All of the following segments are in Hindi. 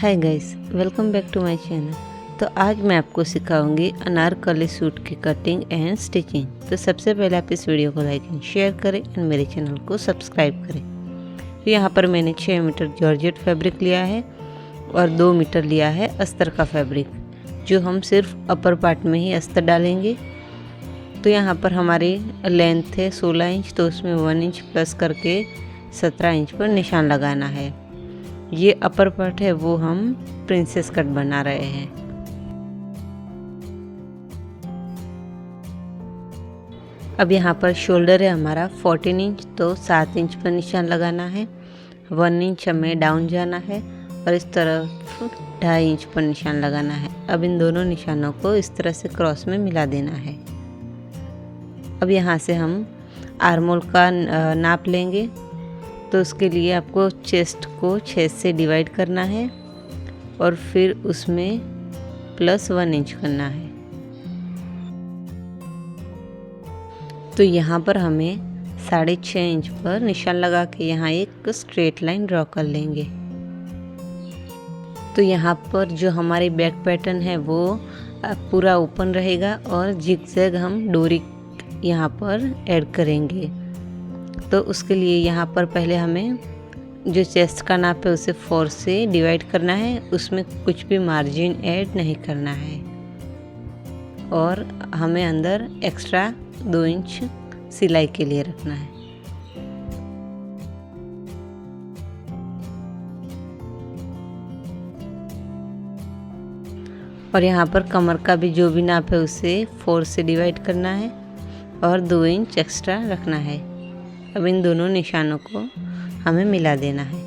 Hi guys, welcome back to my channel. तो आज मैं आपको सिखाऊंगी अनारकली सूट की कटिंग एंड स्टिचिंग। तो सबसे पहले आप इस वीडियो को लाइक एंड शेयर करें एंड मेरे चैनल को सब्सक्राइब करें। तो यहाँ पर मैंने 6 मीटर जॉर्जेट फैब्रिक लिया है और 2 मीटर लिया है अस्तर का फैब्रिक, जो हम सिर्फ अपर पार्ट में ही अस्तर डालेंगे। तो यहाँ पर हमारी लेंथ है 16 इंच, तो उसमें 1 इंच प्लस करके 17 इंच पर निशान लगाना है। ये अपर पार्ट है वो हम प्रिंसेस कट बना रहे हैं। अब यहाँ पर शोल्डर है हमारा 14 इंच, तो 7 इंच पर निशान लगाना है। 1 इंच हमें डाउन जाना है और इस तरफ 2.5 इंच पर निशान लगाना है। अब इन दोनों निशानों को इस तरह से क्रॉस में मिला देना है। अब यहाँ से हम आर्मोल का नाप लेंगे। तो उसके लिए आपको चेस्ट को 6 से डिवाइड करना है और फिर उसमें प्लस 1 इंच करना है। तो यहाँ पर हमें 6.5 इंच पर निशान लगा के यहाँ एक स्ट्रेट लाइन ड्रॉ कर लेंगे। तो यहाँ पर जो हमारी बैक पैटर्न है वो पूरा ओपन रहेगा और जिगजैग हम डोरी यहाँ पर ऐड करेंगे। तो उसके लिए यहाँ पर पहले हमें जो चेस्ट का नाप है उसे 4 से डिवाइड करना है, उसमें कुछ भी मार्जिन ऐड नहीं करना है और हमें अंदर एक्स्ट्रा 2 इंच सिलाई के लिए रखना है। और यहाँ पर कमर का भी जो भी नाप है उसे 4 से डिवाइड करना है और 2 इंच एक्स्ट्रा रखना है। अब इन दोनों निशानों को हमें मिला देना है।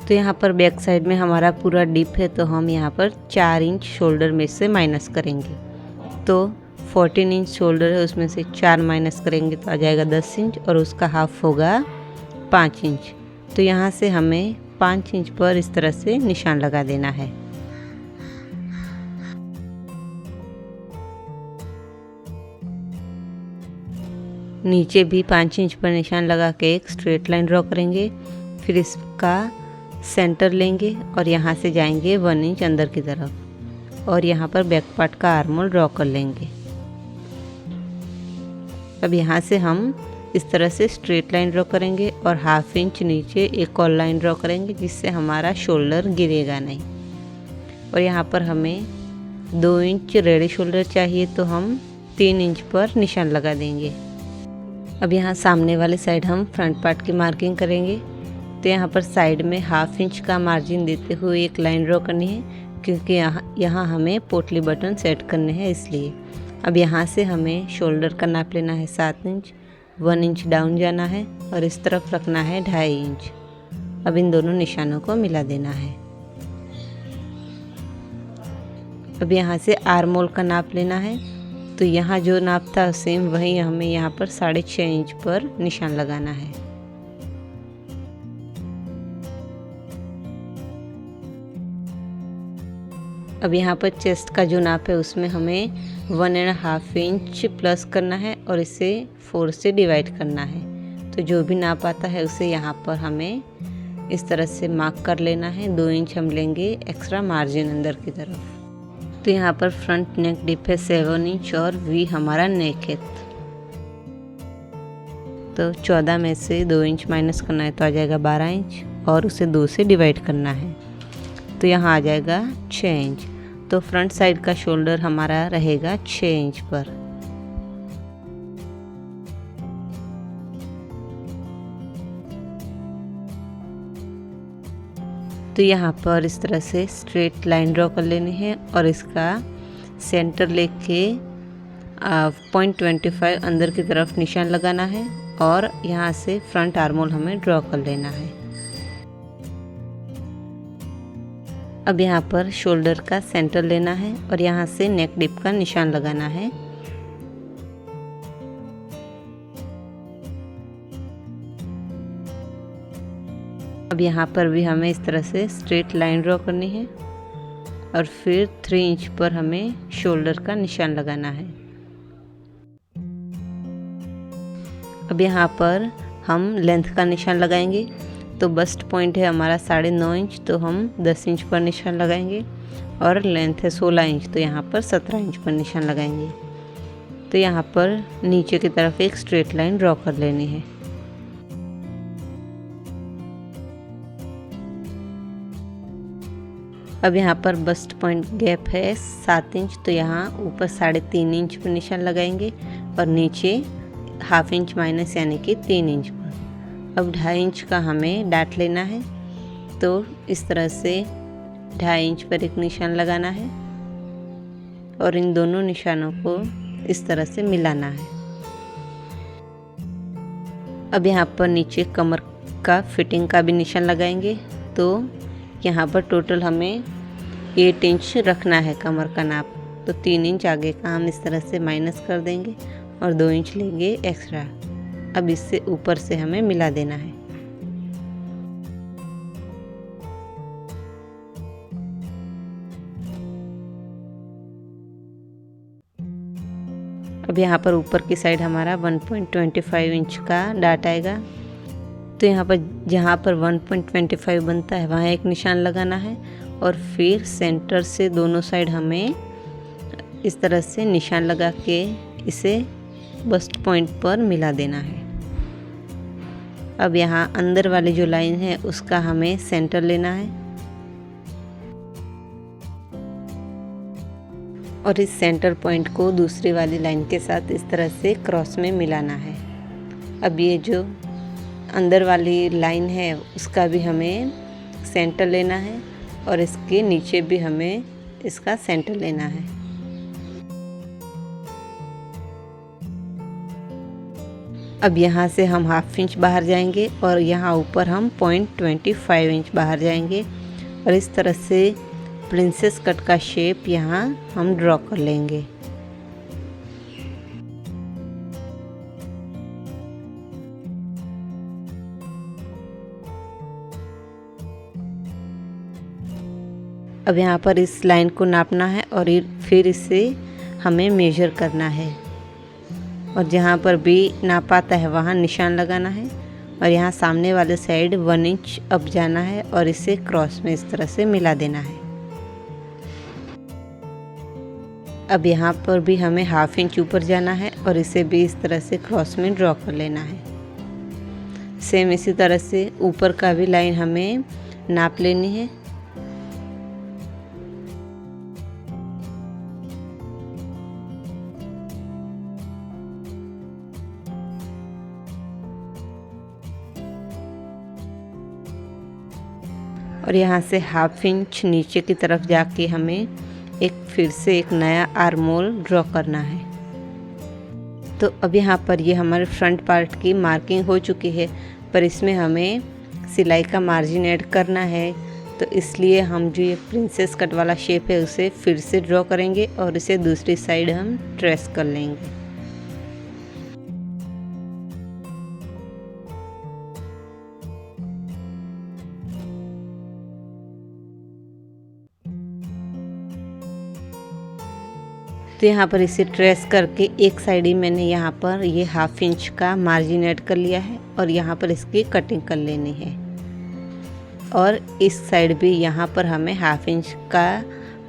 तो यहाँ पर बैक साइड में हमारा पूरा डिप है, तो हम यहाँ पर 4 इंच शोल्डर में से माइनस करेंगे। तो 14 इंच शोल्डर है, उसमें से 4 माइनस करेंगे तो आ जाएगा 10 इंच और उसका हाफ होगा 5 इंच। तो यहाँ से हमें 5 इंच पर इस तरह से निशान लगा देना है। नीचे भी 5 इंच पर निशान लगा के एक स्ट्रेट लाइन ड्रॉ करेंगे। फिर इसका सेंटर लेंगे और यहाँ से जाएंगे 1 इंच अंदर की तरफ और यहाँ पर बैक पार्ट का आर्मोल ड्रॉ कर लेंगे। अब यहाँ से हम इस तरह से स्ट्रेट लाइन ड्रॉ करेंगे और हाफ इंच नीचे एक और लाइन ड्रॉ करेंगे, जिससे हमारा शोल्डर गिरेगा नहीं। और यहाँ पर हमें 2 इंच रेडी शोल्डर चाहिए, तो हम 3 इंच पर निशान लगा देंगे। अब यहाँ सामने वाले साइड हम फ्रंट पार्ट की मार्किंग करेंगे। तो यहाँ पर साइड में हाफ इंच का मार्जिन देते हुए एक लाइन ड्रॉ करनी है, क्योंकि यहाँ हमें पोटली बटन सेट करने हैं इसलिए। अब यहाँ से हमें शोल्डर का नाप लेना है 7 इंच, 1 इंच डाउन जाना है और इस तरफ रखना है 2.5 इंच। अब इन दोनों निशानों को मिला देना है। अब यहाँ से आर्मोल का नाप लेना है। तो यहाँ जो नाप था सेम वही हमें यहाँ पर 6.5 इंच पर निशान लगाना है। अब यहाँ पर चेस्ट का जो नाप है उसमें हमें 1.5 इंच प्लस करना है और इसे 4 से डिवाइड करना है। तो जो भी नाप आता है उसे यहाँ पर हमें इस तरह से मार्क कर लेना है। 2 इंच हम लेंगे एक्स्ट्रा मार्जिन अंदर की तरफ। तो यहाँ पर फ्रंट नेक डिप है 7 इंच और वी हमारा नेक है। तो 14 में से 2 इंच माइनस करना है तो आ जाएगा 12 इंच और उसे 2 से डिवाइड करना है। तो यहाँ आ जाएगा 6 इंच। तो फ्रंट साइड का शोल्डर हमारा रहेगा 6 इंच पर। तो यहाँ पर इस तरह से स्ट्रेट लाइन ड्रॉ कर लेनी है और इसका सेंटर लेके 0.25 अंदर की तरफ निशान लगाना है और यहाँ से फ्रंट आर्मोल हमें ड्रॉ कर लेना है। अब यहाँ पर शोल्डर का सेंटर लेना है और यहाँ से नेक डिप का निशान लगाना है। अब यहाँ पर भी हमें इस तरह से स्ट्रेट लाइन ड्रॉ करनी है और फिर 3 इंच पर हमें शोल्डर का निशान लगाना है। अब यहाँ पर हम लेंथ का निशान लगाएंगे। तो बस्ट पॉइंट है हमारा 9.5 इंच, तो हम 10 इंच पर निशान लगाएंगे। और लेंथ है 16 इंच, तो यहाँ पर 17 इंच पर निशान लगाएंगे। तो यहाँ पर नीचे की तरफ एक स्ट्रेट लाइन ड्रॉ कर लेनी है। अब यहाँ पर बस्ट पॉइंट गैप है 7 इंच, तो यहाँ ऊपर 3.5 इंच पर निशान लगाएंगे और नीचे ½ इंच माइनस यानी कि 3 इंच पर। अब 2.5 इंच का हमें डाट लेना है, तो इस तरह से 2.5 इंच पर एक निशान लगाना है और इन दोनों निशानों को इस तरह से मिलाना है। अब यहाँ पर नीचे कमर का फिटिंग का भी निशान लगाएंगे। तो यहाँ पर टोटल हमें 8 इंच रखना है कमर का नाप, तो 3 इंच आगे का हम इस तरह से माइनस कर देंगे और 2 इंच लेंगे एक्स्ट्रा। अब इससे ऊपर से हमें मिला देना है। अब यहाँ पर ऊपर की साइड हमारा 1.25 इंच का डाट आएगा। तो यहाँ पर जहाँ पर 1.25 बनता है वहाँ एक निशान लगाना है और फिर सेंटर से दोनों साइड हमें इस तरह से निशान लगा के इसे बस्ट पॉइंट पर मिला देना है। अब यहाँ अंदर वाली जो लाइन है उसका हमें सेंटर लेना है और इस सेंटर पॉइंट को दूसरी वाली लाइन के साथ इस तरह से क्रॉस में मिलाना है। अब ये जो अंदर वाली लाइन है उसका भी हमें सेंटर लेना है और इसके नीचे भी हमें इसका सेंटर लेना है। अब यहाँ से हम ½ इंच बाहर जाएंगे और यहाँ ऊपर हम 0.25 इंच बाहर जाएंगे और इस तरह से प्रिंसेस कट का शेप यहाँ हम ड्रॉ कर लेंगे। अब यहाँ पर इस लाइन को नापना है और फिर इसे हमें मेजर करना है और जहाँ पर भी नाप आता है वहाँ निशान लगाना है और यहाँ सामने वाले साइड 1 इंच अप जाना है और इसे क्रॉस में इस तरह से मिला देना है। अब यहाँ पर भी हमें ½ इंच ऊपर जाना है और इसे भी इस तरह से क्रॉस में ड्रॉ कर लेना है। सेम इसी तरह से ऊपर का भी लाइन हमें नाप लेनी है। और यहाँ से ½ इंच नीचे की तरफ जाके हमें फिर से एक नया आर्म होल ड्रॉ करना है। तो अब यहाँ पर ये हमारे फ्रंट पार्ट की मार्किंग हो चुकी है, पर इसमें हमें सिलाई का मार्जिन ऐड करना है। तो इसलिए हम जो ये प्रिंसेस कट वाला शेप है उसे फिर से ड्रॉ करेंगे और इसे दूसरी साइड हम ट्रेस कर लेंगे। तो यहाँ पर इसे ट्रेस करके एक साइड ही मैंने यहाँ पर ये ½ इंच का मार्जिन ऐड कर लिया है और यहाँ पर इसकी कटिंग कर लेनी है और इस साइड भी यहाँ पर हमें ½ इंच का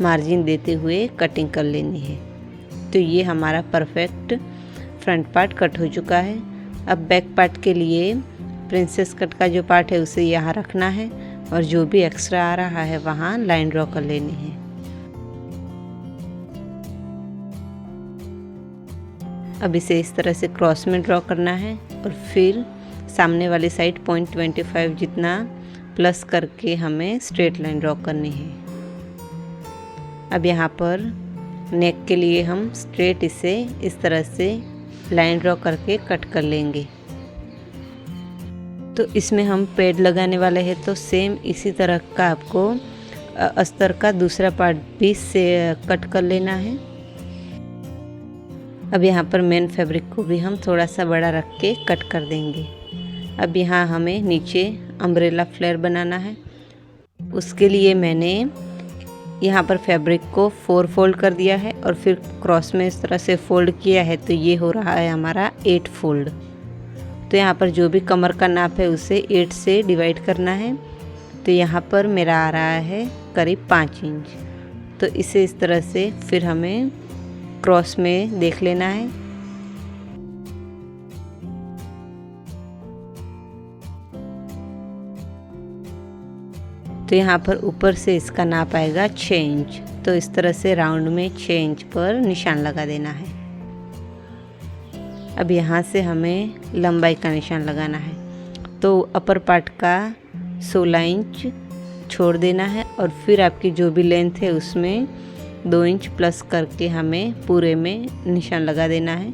मार्जिन देते हुए कटिंग कर लेनी है। तो ये हमारा परफेक्ट फ्रंट पार्ट कट हो चुका है। अब बैक पार्ट के लिए प्रिंसेस कट का जो पार्ट है उसे यहाँ रखना है और जो भी एक्स्ट्रा आ रहा है वहाँ लाइन ड्रॉ कर लेनी है। अब इसे इस तरह से क्रॉस में ड्रॉ करना है और फिर सामने वाली साइड 0.25 जितना प्लस करके हमें स्ट्रेट लाइन ड्रॉ करनी है। अब यहाँ पर नेक के लिए हम स्ट्रेट इसे इस तरह से लाइन ड्रॉ करके कट कर लेंगे। तो इसमें हम पैड लगाने वाले हैं, तो सेम इसी तरह का आपको अस्तर का दूसरा पार्ट भी से कट कर लेना है। अब यहाँ पर मेन फैब्रिक को भी हम थोड़ा सा बड़ा रख के कट कर देंगे। अब यहाँ हमें नीचे अम्ब्रेला फ्लेयर बनाना है। उसके लिए मैंने यहाँ पर फैब्रिक को 4 फोल्ड कर दिया है और फिर क्रॉस में इस तरह से फोल्ड किया है, तो ये हो रहा है हमारा 8 फोल्ड। तो यहाँ पर जो भी कमर का नाप है उसे 8 से डिवाइड करना है। तो यहाँ पर मेरा आ रहा है करीब 5 इंच। तो इसे इस तरह से फिर हमें क्रॉस में देख लेना है। तो यहाँ पर ऊपर से इसका नाप आएगा 6 इंच। तो इस तरह से राउंड में 6 इंच पर निशान लगा देना है। अब यहाँ से हमें लंबाई का निशान लगाना है। तो अपर पार्ट का 16 इंच छोड़ देना है और फिर आपकी जो भी लेंथ है उसमें 2 इंच प्लस करके हमें पूरे में निशान लगा देना है।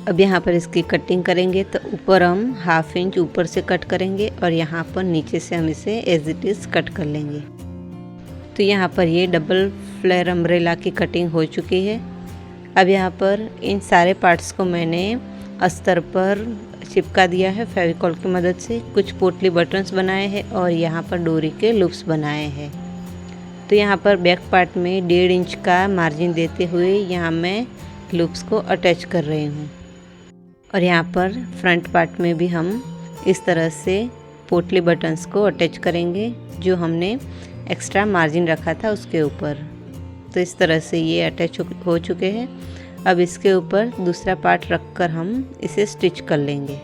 अब यहाँ पर इसकी कटिंग करेंगे। तो ऊपर हम 1/2 इंच ऊपर से कट करेंगे और यहाँ पर नीचे से हम इसे एज इट इज़ कट कर लेंगे। तो यहाँ पर ये डबल फ्लेयर अम्ब्रेला की कटिंग हो चुकी है। अब यहाँ पर इन सारे पार्ट्स को मैंने अस्तर पर चिपका दिया है फेविकॉल की मदद से। कुछ पोटली बटन्स बनाए हैं और यहाँ पर डोरी के लूप्स बनाए हैं। तो यहाँ पर बैक पार्ट में 1.5 इंच का मार्जिन देते हुए यहाँ मैं लूप्स को अटैच कर रही हूँ। और यहाँ पर फ्रंट पार्ट में भी हम इस तरह से पोटली बटन्स को अटैच करेंगे जो हमने एक्स्ट्रा मार्जिन रखा था उसके ऊपर। तो इस तरह से ये अटैच हो चुके हैं। अब इसके ऊपर दूसरा पार्ट रखकर हम इसे स्टिच कर लेंगे।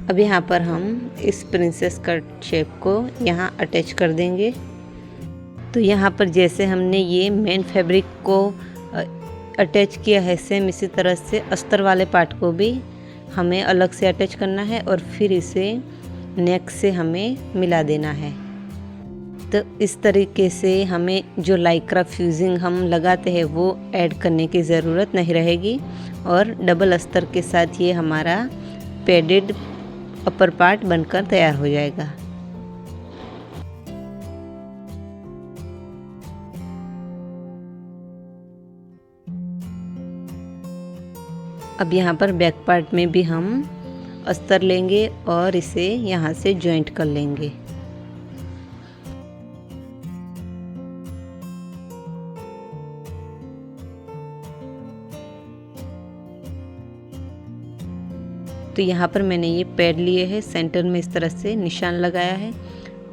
अब यहाँ पर हम इस प्रिंसेस कट शेप को यहाँ अटैच कर देंगे। तो यहाँ पर जैसे हमने ये मेन फैब्रिक को अटैच किया है, सेम इसी तरह से अस्तर वाले पार्ट को भी हमें अलग से अटैच करना है और फिर इसे नेक से हमें मिला देना है। तो इस तरीके से हमें जो लाइक्रा फ्यूजिंग हम लगाते हैं वो ऐड करने की ज़रूरत नहीं रहेगी और डबल अस्तर के साथ ये हमारा पैडेड अपर पार्ट बनकर तैयार हो जाएगा। अब यहाँ पर बैक पार्ट में भी हम अस्तर लेंगे और इसे यहाँ से जॉइंट कर लेंगे। तो यहाँ पर मैंने ये पैड लिए हैं, सेंटर में इस तरह से निशान लगाया है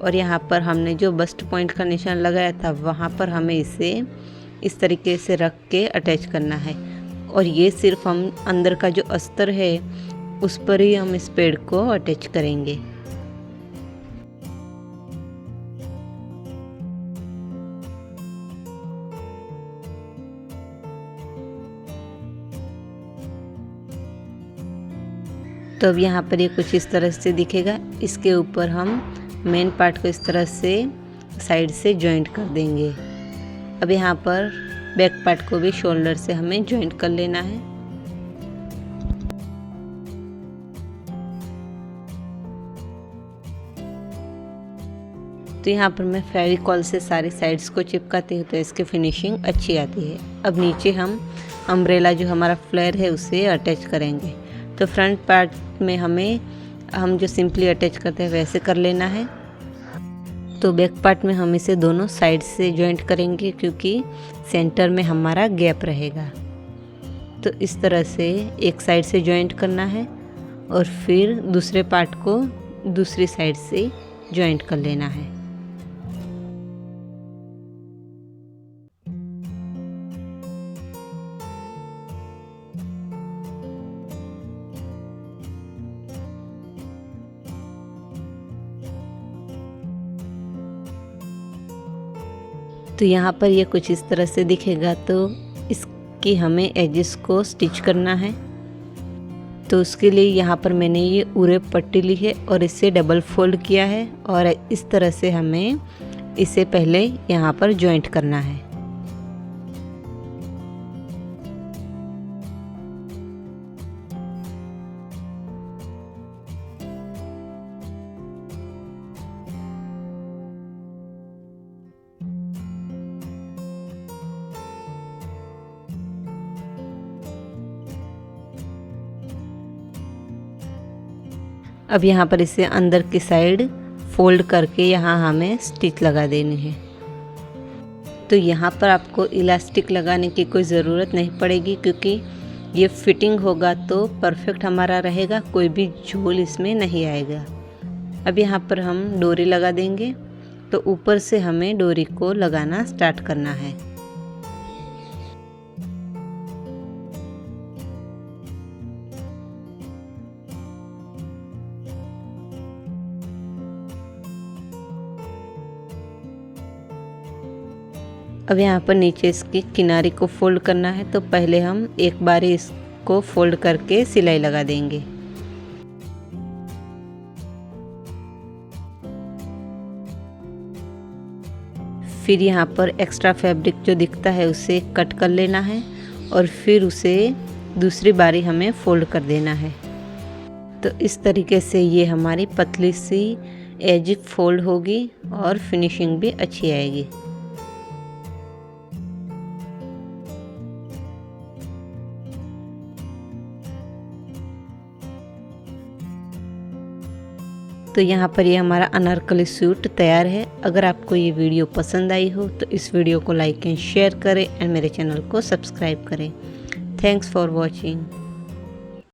और यहाँ पर हमने जो बस्ट पॉइंट का निशान लगाया था वहाँ पर हमें इसे इस तरीके से रख के अटैच करना है। और ये सिर्फ हम अंदर का जो अस्तर है उस पर ही हम इस पैड को अटैच करेंगे। तो अब यहाँ पर ये कुछ इस तरह से दिखेगा। इसके ऊपर हम मेन पार्ट को इस तरह से साइड से जॉइंट कर देंगे। अब यहाँ पर बैक पार्ट को भी शोल्डर से हमें जॉइंट कर लेना है। तो यहाँ पर मैं फेविकॉल से सारी साइड्स को चिपकाती हूँ तो इसकी फिनिशिंग अच्छी आती है। अब नीचे हम अम्ब्रेला जो हमारा फ्लेयर है उसे अटैच करेंगे। तो फ्रंट पार्ट में हम जो सिंपली अटैच करते हैं वैसे कर लेना है। तो बैक पार्ट में हम इसे दोनों साइड से जॉइंट करेंगे क्योंकि सेंटर में हमारा गैप रहेगा। तो इस तरह से एक साइड से जॉइंट करना है और फिर दूसरे पार्ट को दूसरी साइड से जॉइंट कर लेना है। तो यहाँ पर ये कुछ इस तरह से दिखेगा। तो इस कि हमें एजेस को स्टिच करना है। तो उसके लिए यहाँ पर मैंने ये उरे पट्टी ली है और इसे डबल फोल्ड किया है और इस तरह से हमें इसे पहले यहाँ पर जॉइंट करना है। अब यहाँ पर इसे अंदर की साइड फोल्ड करके यहाँ हमें स्टिच लगा देनी है। तो यहाँ पर आपको इलास्टिक लगाने की कोई ज़रूरत नहीं पड़ेगी, क्योंकि ये फिटिंग होगा तो परफेक्ट हमारा रहेगा, कोई भी झोल इसमें नहीं आएगा। अब यहाँ पर हम डोरी लगा देंगे। तो ऊपर से हमें डोरी को लगाना स्टार्ट करना है। अब यहाँ पर नीचे इसकी किनारे को फोल्ड करना है। तो पहले हम एक बार इसको फोल्ड करके सिलाई लगा देंगे। फिर यहाँ पर एक्स्ट्रा फैब्रिक जो दिखता है उसे कट कर लेना है और फिर उसे दूसरी बारी हमें फोल्ड कर देना है। तो इस तरीके से ये हमारी पतली सी एज फोल्ड होगी और फिनिशिंग भी अच्छी आएगी। तो यहाँ पर ये हमारा अनारकली सूट तैयार है। अगर आपको ये वीडियो पसंद आई हो तो इस वीडियो को लाइक एंड शेयर करें एंड मेरे चैनल को सब्सक्राइब करें। Thanks for watching.